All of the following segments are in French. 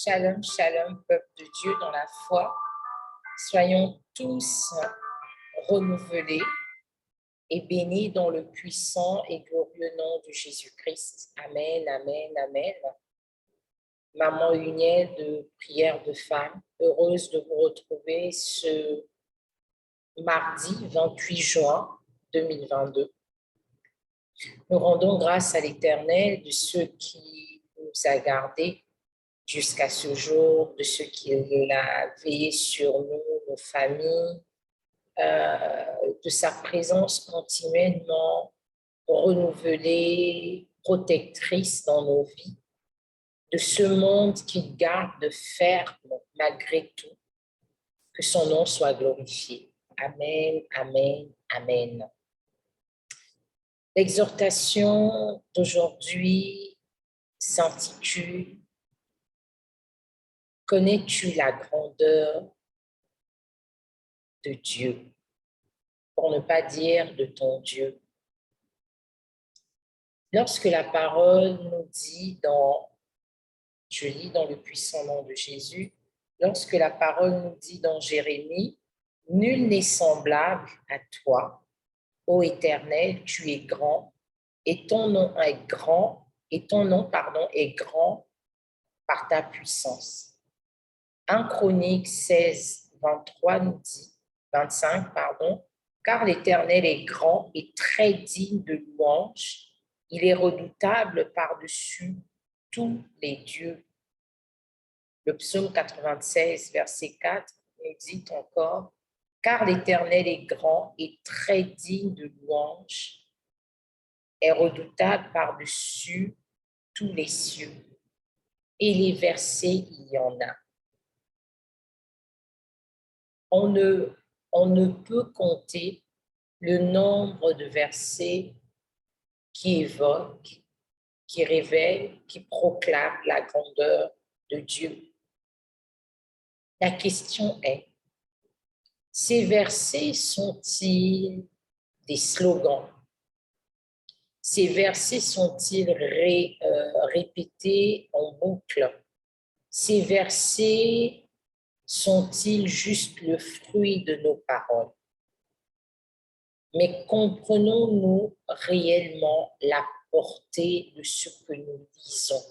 Shalom, shalom, peuple de Dieu dans la foi. Soyons tous renouvelés et bénis dans le puissant et glorieux nom de Jésus-Christ. Amen, amen, amen. Maman Unielle de prière de femme, heureuse de vous retrouver ce mardi 28 juin 2022. Nous rendons grâce à l'Éternel de ceux qui nous a gardés jusqu'à ce jour, de ceux qui a veillé sur nous, nos familles, de sa présence continuellement renouvelée, protectrice dans nos vies, de ce monde qui garde ferme malgré tout, que son nom soit glorifié. Amen, amen, amen. L'exhortation d'aujourd'hui s'intitule « Connais-tu la grandeur de Dieu ?» pour ne pas dire de ton Dieu. Lorsque la parole nous dit je lis dans le puissant nom de Jésus, lorsque la parole nous dit dans Jérémie, « Nul n'est semblable à toi, ô Éternel, tu es grand, et ton nom est grand, est grand par ta puissance. » 1 Chronique 16, 23 nous dit, 25, pardon, « Car l'Éternel est grand et très digne de louange, il est redoutable par-dessus tous les dieux. » Le psaume 96, verset 4, nous dit encore, « Car l'Éternel est grand et très digne de louange, est redoutable par-dessus tous les cieux. » Et les versets, il y en a. On ne peut compter le nombre de versets qui évoquent, qui révèlent, qui proclament la grandeur de Dieu. La question est, ces versets sont-ils des slogans? Ces versets sont-ils répétés en boucle? Ces versets sont-ils juste le fruit de nos paroles? Mais comprenons-nous réellement la portée de ce que nous lisons?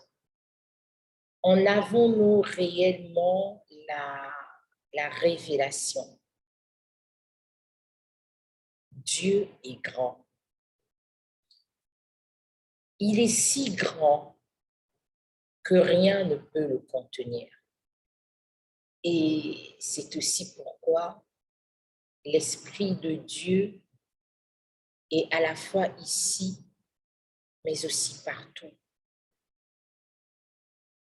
En avons-nous réellement la révélation? Dieu est grand. Il est si grand que rien ne peut le contenir. Et c'est aussi pourquoi l'Esprit de Dieu est à la fois ici, mais aussi partout.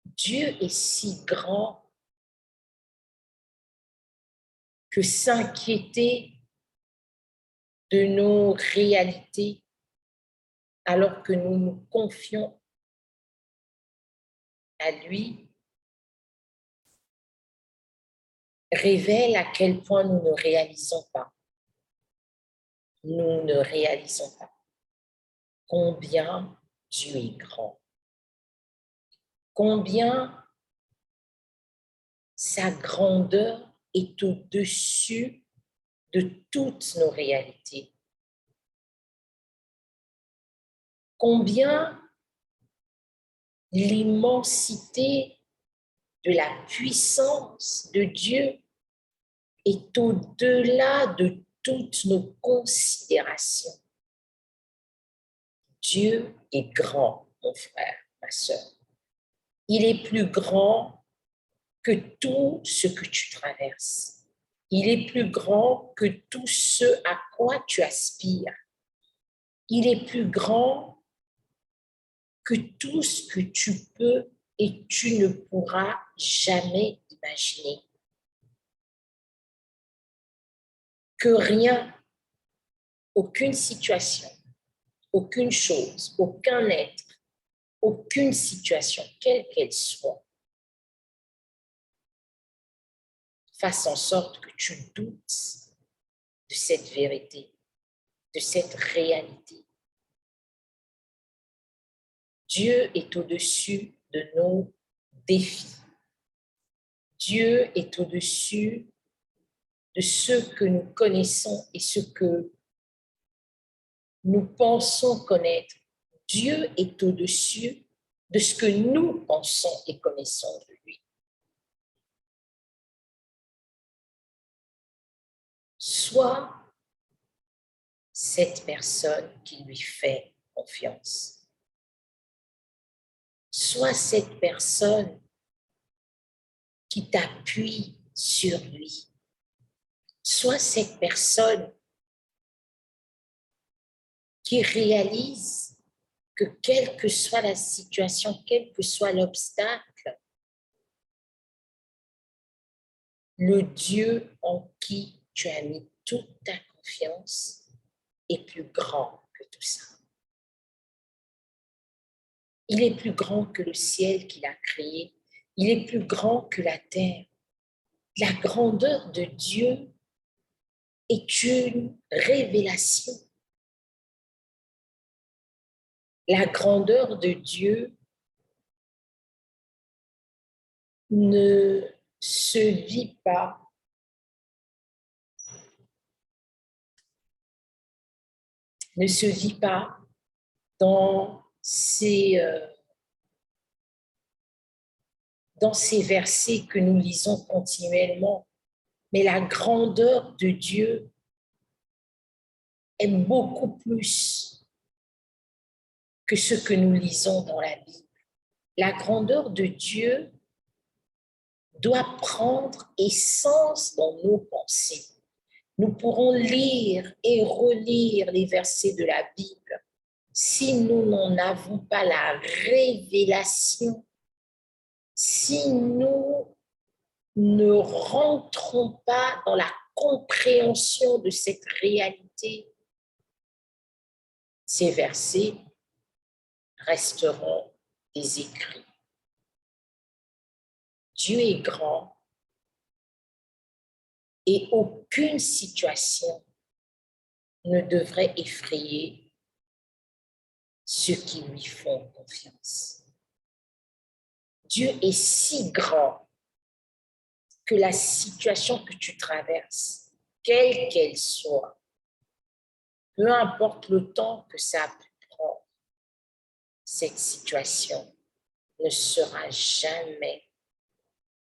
Dieu est si grand que s'inquiéter de nos réalités alors que nous nous confions à lui révèle à quel point nous ne réalisons pas. Nous ne réalisons pas combien Dieu est grand. Combien sa grandeur est au-dessus de toutes nos réalités. Combien l'immensité de la puissance de Dieu est au-delà de toutes nos considérations. Dieu est grand, mon frère, ma sœur. Il est plus grand que tout ce que tu traverses. Il est plus grand que tout ce à quoi tu aspires. Il est plus grand que tout ce que tu peux et tu ne pourras jamais imaginer. Que rien, aucune situation, aucune chose, aucun être, aucune situation, quelle qu'elle soit, fasse en sorte que tu doutes de cette vérité, de cette réalité. Dieu est au-dessus de nos défis. Dieu est au-dessus de ce que nous connaissons et ce que nous pensons connaître. Dieu est au-dessus de ce que nous pensons et connaissons de lui. Soit cette personne qui lui fait confiance, soit cette personne qui t'appuie sur lui, soit cette personne qui réalise que quelle que soit la situation, quel que soit l'obstacle, le Dieu en qui tu as mis toute ta confiance est plus grand que tout ça. Il est plus grand que le ciel qu'il a créé. Il est plus grand que la terre. La grandeur de Dieu est une révélation. La grandeur de Dieu ne se vit pas dans ces versets que nous lisons continuellement. Mais la grandeur de Dieu est beaucoup plus que ce que nous lisons dans la Bible. La grandeur de Dieu doit prendre essence dans nos pensées. Nous pourrons lire et relire les versets de la Bible. Si nous n'en avons pas la révélation, si nous ne rentrons pas dans la compréhension de cette réalité, ces versets resteront des écrits. Dieu est grand et aucune situation ne devrait effrayer ceux qui lui font confiance. Dieu est si grand que la situation que tu traverses, quelle qu'elle soit, peu importe le temps que ça a pu prendre, cette situation ne sera jamais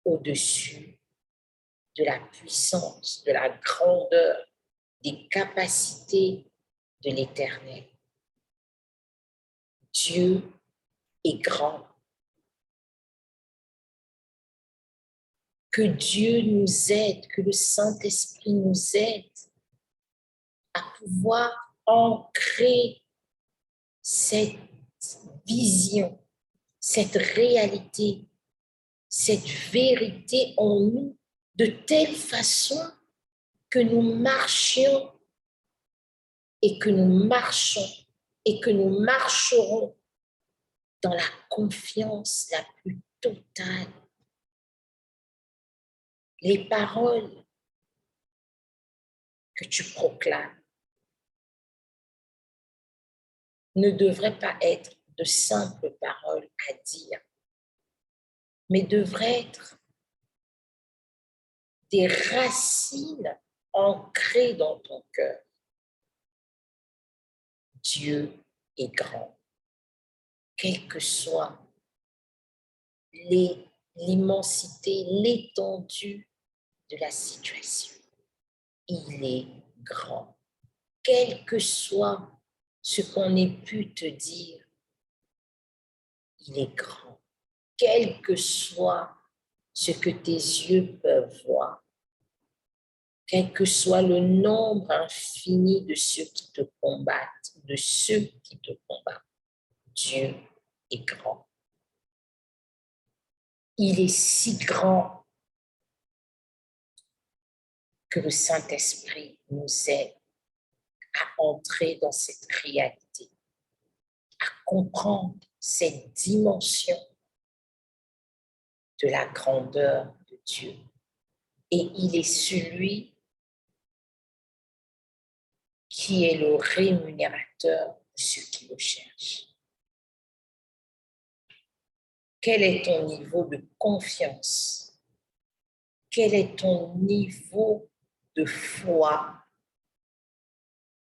au-dessus de la puissance, de la grandeur, des capacités de l'Éternel. Dieu est grand. Que Dieu nous aide, que le Saint-Esprit nous aide à pouvoir ancrer cette vision, cette réalité, cette vérité en nous de telle façon que nous marchions et que nous marchons et que nous marcherons dans la confiance la plus totale. Les paroles que tu proclames ne devraient pas être de simples paroles à dire, mais devraient être des racines ancrées dans ton cœur. Dieu est grand, quelle que soit l'immensité, l'étendue de la situation. Il est grand. Quel que soit ce qu'on ait pu te dire, il est grand. Quel que soit ce que tes yeux peuvent voir, quel que soit le nombre infini de ceux qui te combattent, de ceux qui te combattent, Dieu est grand. Il est si grand que le Saint-Esprit nous aide à entrer dans cette réalité, à comprendre cette dimension de la grandeur de Dieu. Et il est celui qui est le rémunérateur de ceux qui le cherchent. Quel est ton niveau de confiance quel est ton niveau de foi?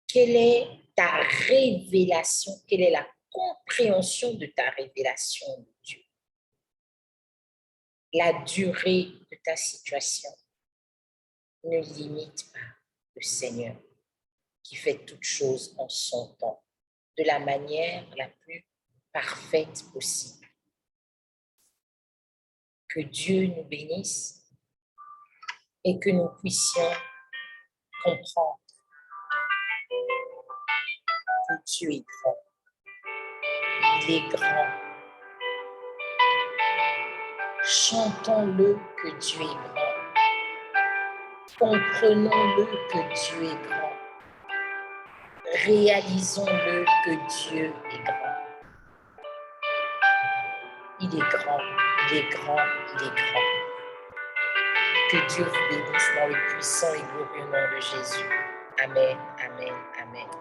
Quelle est ta révélation? Quelle est la compréhension de ta révélation de Dieu? La durée de ta situation ne limite pas le Seigneur qui fait toutes choses en son temps, de la manière la plus parfaite possible. Que Dieu nous bénisse et que nous puissions comprendre que Dieu est grand. Il est grand. Chantons-le que Dieu est grand. Comprenons-le que Dieu est grand. Réalisons-le que Dieu est grand. Il est grand, il est grand, il est grand. Que Dieu vous bénisse dans le puissant et glorieux nom de Jésus. Amen, amen, amen.